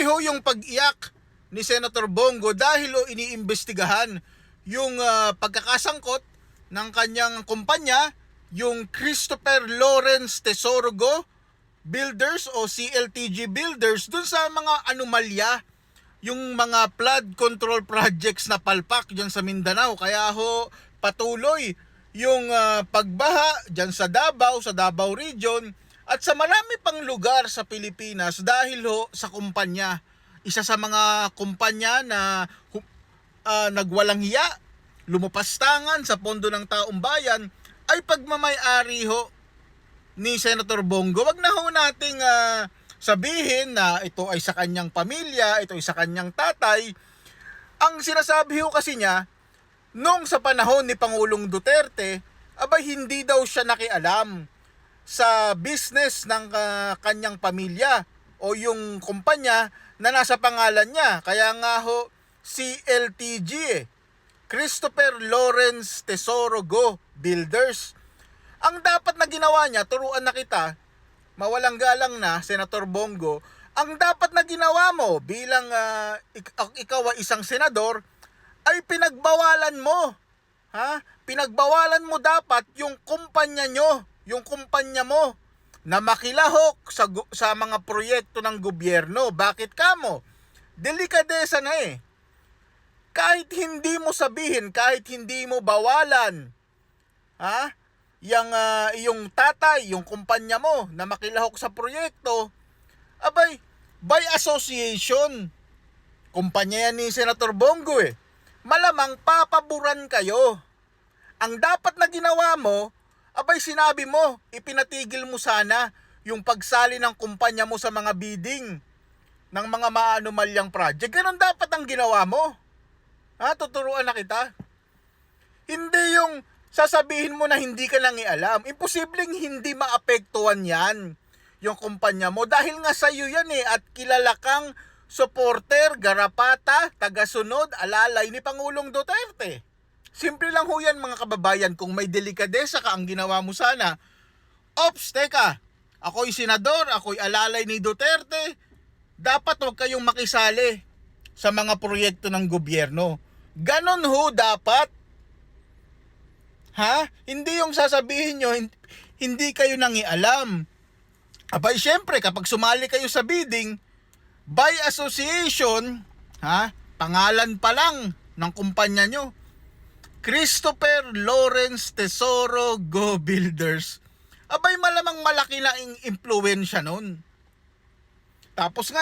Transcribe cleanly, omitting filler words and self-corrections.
Patuloy ho yung pag-iyak ni Senator Bongo dahil iniimbestigahan yung pagkakasangkot ng kanyang kumpanya, yung Christopher Lawrence Tesorogo Builders o CLTG Builders, dun sa mga anomalya, yung mga flood control projects na palpak dyan sa Mindanao. Kaya ho patuloy yung pagbaha dyan sa Davao Region at sa marami pang lugar sa Pilipinas dahil ho sa kumpanya. Isa sa mga kumpanya na nagwalang hiya, lumapastangan sa pondo ng taong bayan ay pagmamay-ari ho ni Senator Bongo. Wag na ho nating sabihin na ito ay sa kanyang pamilya, ito ay sa kanyang tatay. Ang sinasabi ho kasi niya, nung sa panahon ni Pangulong Duterte, abay hindi daw siya nakialam sa business ng kanyang pamilya o yung kumpanya na nasa pangalan niya. Kaya nga ho, CLTG, Christopher Lawrence Tesorogo Builders. Ang dapat na ginawa niya, turuan na kita, mawalang galang na, Senator Bongo, ang dapat na ginawa mo bilang ikaw ay isang senador, ay pinagbawalan mo. Pinagbawalan mo dapat yung kumpanya nyo, yung kumpanya mo, na makilahok sa mga proyekto ng gobyerno. Bakit kamo? Delikadesa na eh. Kahit hindi mo sabihin, kahit hindi mo bawalan, yung tatay, yung kumpanya mo na makilahok sa proyekto, abay, by association, kumpanya yan ni Senator Bongo eh, malamang papaboran kayo. Ang dapat na ginawa mo, abay sinabi mo, ipinatigil mo sana yung pagsali ng kumpanya mo sa mga bidding ng mga maanomalyang project. Ganon dapat ang ginawa mo. Tuturuan na kita. Hindi yung sasabihin mo na hindi ka lang ialam. Imposibleng hindi maapektuhan yan, yung kumpanya mo. Dahil nga sa'yo yan eh, at kilala kang supporter, garapata, tagasunod, alalay ni Pangulong Duterte. Simple lang ho yan mga kababayan. Kung may delikadesa ka, ang ginawa mo sana, ops, teka, ako'y senador, ako'y alalay ni Duterte, dapat huwag kayong makisali sa mga proyekto ng gobyerno. Ganon ho dapat. Hindi yung sasabihin nyo, hindi kayo nangialam. Abay, syempre, kapag sumali kayo sa bidding, by association, pangalan pa lang ng kumpanya nyo, Christopher Lawrence Tesorogo Builders, abay malamang malaki na ang impluwensya nun. Tapos nga,